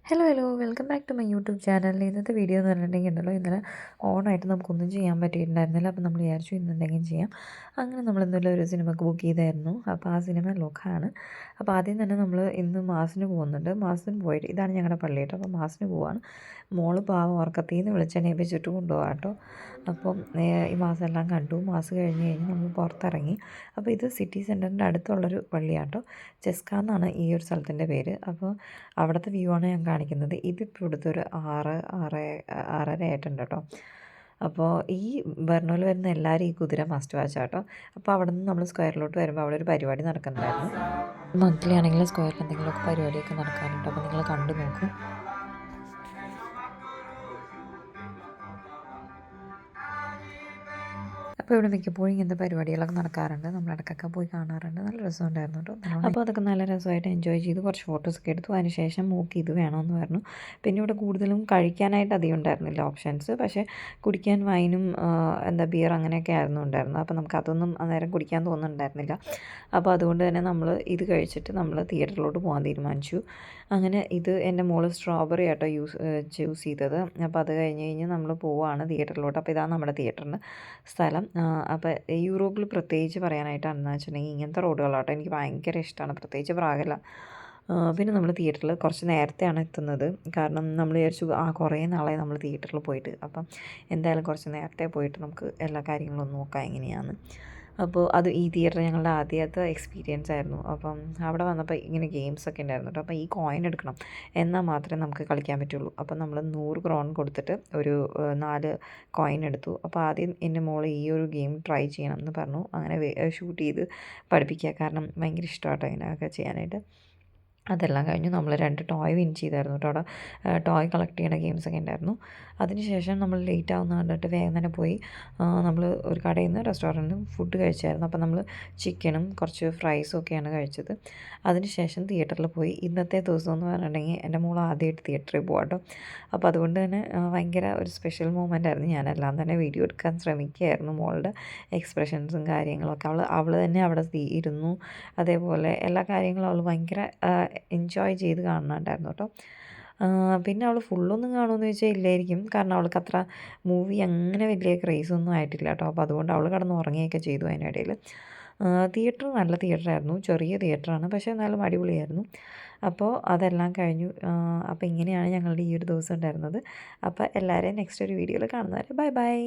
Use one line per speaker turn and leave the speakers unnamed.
Hello hello welcome back to my YouTube channel. ഇന്നത്തെ video എന്ന് പറഞ്ഞിട്ടുണ്ടെങ്കിൽ ഉണ്ടല്ലോ, ഇന്നലെ ഓണായിട്ട് നമുക്കൊന്നും ചെയ്യാൻ പറ്റിയിട്ടുണ്ടായിരുന്നില്ല. അപ്പോൾ നമ്മൾ വിചാരിച്ചു ഇന്ന് എന്തെങ്കിലും ചെയ്യാം. അങ്ങനെ നമ്മൾ ഇന്നലെ ഒരു സിനിമക്ക് ബുക്ക് ചെയ്തായിരുന്നു. അപ്പോൾ ആ സിനിമ ലോക്കാണ്. അപ്പോൾ ആദ്യം തന്നെ നമ്മൾ ഇന്ന് മാസിന് പോകുന്നുണ്ട്. മാസിന് പോയിട്ട് ഇതാണ് ഞങ്ങളുടെ പള്ളി കേട്ടോ. അപ്പോൾ മാസിന് പോവാണ്. മോള് പാവം ഉറക്കത്തിൽ നിന്ന് വിളിച്ചെണീപ്പിച്ചിട്ട് കൊണ്ടുപോകാം കേട്ടോ. അപ്പം ഈ മാസം എല്ലാം കണ്ടു. മാസം കഴിഞ്ഞ് നമ്മൾ പുറത്തിറങ്ങി. അപ്പോൾ ഇത് സിറ്റി സെൻറ്ററിൻ്റെ അടുത്തുള്ളൊരു പള്ളിയാട്ടോ. ചെസ്ക എന്നാണ് ഈ ഒരു സ്ഥലത്തിൻ്റെ പേര്. അപ്പോൾ അവിടുത്തെ വ്യൂ ആണ് ഞാൻ കാണിക്കുന്നത്. ഇതിപ്പോൾ ഇവിടുത്തെ ഒരു 6:30 ആയിട്ടുണ്ട് കേട്ടോ. അപ്പോൾ ഈ ബെർണോയിൽ വരുന്ന എല്ലാവരും ഈ കുതിര മസ്റ്റ് വാച്ച് കേട്ടോ. അപ്പോൾ അവിടെ നിന്ന് നമ്മൾ സ്ക്വയറിലോട്ട് വരുമ്പോൾ അവിടെ ഒരു പരിപാടി നടക്കുന്നുണ്ടായിരുന്നു. മന്ത്ലി ആണെങ്കിലും സ്ക്വയറിൽ എന്തെങ്കിലുമൊക്കെ പരിപാടിയൊക്കെ നടക്കാനുണ്ട്. അപ്പോൾ നിങ്ങൾ കണ്ടു നോക്കും. അപ്പോൾ ഇവിടെ മിക്കപ്പോഴും ഇങ്ങനത്തെ പരിപാടികളൊക്കെ നടക്കാറുണ്ട്. നമ്മൾ ഇടയ്ക്കൊക്കെ പോയി കാണാറുണ്ട്. നല്ല രസമുണ്ടായിരുന്നു കേട്ടോ. അപ്പോൾ അതൊക്കെ നല്ല രസമായിട്ട് എൻജോയ് ചെയ്ത് കുറച്ച് ഫോട്ടോസൊക്കെ എടുത്തു. അതിനുശേഷം മൂക്ക് ഇത് വേണമെന്ന് പറഞ്ഞു. പിന്നെ ഇവിടെ കൂടുതലും കഴിക്കാനായിട്ട് അധികം ഉണ്ടായിരുന്നില്ല ഓപ്ഷൻസ്. പക്ഷേ കുടിക്കാൻ വൈനും ബിയർ അങ്ങനെയൊക്കെ ആയിരുന്നു ഉണ്ടായിരുന്നത്. അപ്പോൾ നമുക്ക് അതൊന്നും അന്നേരം കുടിക്കാൻ തോന്നുന്നുണ്ടായിരുന്നില്ല. അപ്പോൾ അതുകൊണ്ട് തന്നെ നമ്മൾ ഇത് കഴിച്ചിട്ട് നമ്മൾ തിയേറ്ററിലോട്ട് പോകാൻ തീരുമാനിച്ചു. അങ്ങനെ ഇത് എൻ്റെ മോള് സ്ട്രോബെറി ആട്ടോ ചൂസ് ചെയ്തത്. അപ്പോൾ അത് കഴിഞ്ഞ് നമ്മൾ പോവുകയാണ് തിയേറ്ററിലോട്ട്. അപ്പോൾ ഇതാണ് നമ്മുടെ തിയേറ്ററിൻ്റെ സ്ഥലം. അപ്പോൾ യൂറോപ്പിൽ പ്രത്യേകിച്ച് പറയാനായിട്ടാണെന്ന് വെച്ചിട്ടുണ്ടെങ്കിൽ ഇങ്ങനത്തെ റോഡുകളാട്ടോ എനിക്ക് ഭയങ്കര ഇഷ്ടമാണ്, പ്രത്യേകിച്ച് പ്രാഗല്ല. പിന്നെ നമ്മൾ തിയേറ്ററിൽ കുറച്ച് നേരത്തെയാണ് എത്തുന്നത്. കാരണം നമ്മൾ വിചാരിച്ചു കുറേ നാളായി നമ്മൾ തിയേറ്ററിൽ പോയിട്ട്. അപ്പം എന്തായാലും കുറച്ച് നേരത്തെ പോയിട്ട് നമുക്ക് എല്ലാ കാര്യങ്ങളും ഒന്ന് നോക്കാം എങ്ങനെയാണ്. അപ്പോൾ അത് ഈ തിയേറ്റർ ഞങ്ങളുടെ ആദ്യത്തെ എക്സ്പീരിയൻസ് ആയിരുന്നു. അപ്പം അവിടെ വന്നപ്പോൾ ഇങ്ങനെ ഗെയിംസൊക്കെ ഉണ്ടായിരുന്നു കേട്ടോ. അപ്പോൾ ഈ കോയിൻ എടുക്കണം എന്നാൽ മാത്രമേ നമുക്ക് കളിക്കാൻ പറ്റുള്ളൂ. അപ്പോൾ നമ്മൾ 100 ക്രോൺ കൊടുത്തിട്ട് ഒരു 4 കോയിൻ എടുത്തു. അപ്പോൾ ആദ്യം എൻ്റെ മോൾ ഈ ഒരു ഗെയിം ട്രൈ ചെയ്യണം എന്ന് പറഞ്ഞു. അങ്ങനെ ഷൂട്ട് ചെയ്ത് പഠിപ്പിക്കുക. കാരണം ഭയങ്കര ഇഷ്ടമാട്ടോ ഇങ്ങനെയൊക്കെ ചെയ്യാനായിട്ട്. അതെല്ലാം കഴിഞ്ഞു നമ്മൾ 2 ടോയ് വിൻ ചെയ്തായിരുന്നു കേട്ടോ. അവിടെ ടോയ് കളക്ട് ചെയ്യുന്ന ഗെയിംസൊക്കെ ഉണ്ടായിരുന്നു. അതിനുശേഷം നമ്മൾ ലേറ്റ് ആവുന്ന കണ്ടിട്ട് വേഗം തന്നെ പോയി നമ്മൾ ഒരു കടയിൽ നിന്ന് റെസ്റ്റോറൻറ്റിൽ നിന്ന് ഫുഡ് കഴിച്ചായിരുന്നു. അപ്പോൾ നമ്മൾ ചിക്കനും കുറച്ച് ഫ്രൈസും ഒക്കെയാണ് കഴിച്ചത്. അതിനുശേഷം തിയേറ്ററിൽ പോയി. ഇന്നത്തെ ദിവസം എന്ന് പറഞ്ഞിട്ടുണ്ടെങ്കിൽ എൻ്റെ മോൾ ആദ്യമായിട്ട് തിയേറ്ററിൽ പോകാം കേട്ടോ. അപ്പോൾ അതുകൊണ്ട് തന്നെ ഭയങ്കര ഒരു സ്പെഷ്യൽ മൊമെൻ്റ് ആയിരുന്നു. ഞാനെല്ലാം തന്നെ വീഡിയോ എടുക്കാൻ ശ്രമിക്കുകയായിരുന്നു. മോളുടെ എക്സ്പ്രഷൻസും കാര്യങ്ങളൊക്കെ അവൾ തന്നെ അവിടെ ഇരുന്നു. അതേപോലെ എല്ലാ കാര്യങ്ങളും അവൾ ഭയങ്കര എൻജോയ് ചെയ്ത് കാണുന്നുണ്ടായിരുന്നു കേട്ടോ. പിന്നെ അവൾ ഫുള്ളൊന്നും കാണുമെന്ന് ചോദിച്ചാൽ ഇല്ലായിരിക്കും. കാരണം അവൾക്ക് അത്ര മൂവി അങ്ങനെ വലിയ ക്രേസൊന്നും ആയിട്ടില്ല കേട്ടോ. അപ്പോൾ അതുകൊണ്ട് അവൾ കിടന്ന് ഉറങ്ങുകയൊക്കെ ചെയ്തു അതിനിടയിൽ. തിയേറ്റർ നല്ല തിയേറ്ററായിരുന്നു, ചെറിയ തിയേറ്ററാണ്, പക്ഷേ എന്നാലും അടിപൊളിയായിരുന്നു. അപ്പോൾ അതെല്ലാം കഴിഞ്ഞു. അപ്പോൾ ഇങ്ങനെയാണ് ഞങ്ങളുടെ ഈ ഒരു ദിവസം ഉണ്ടായിരുന്നത്. അപ്പോൾ എല്ലാവരെയും നെക്സ്റ്റ് ഒരു വീഡിയോയിൽ കാണുന്നവരെ ബൈ ബൈ.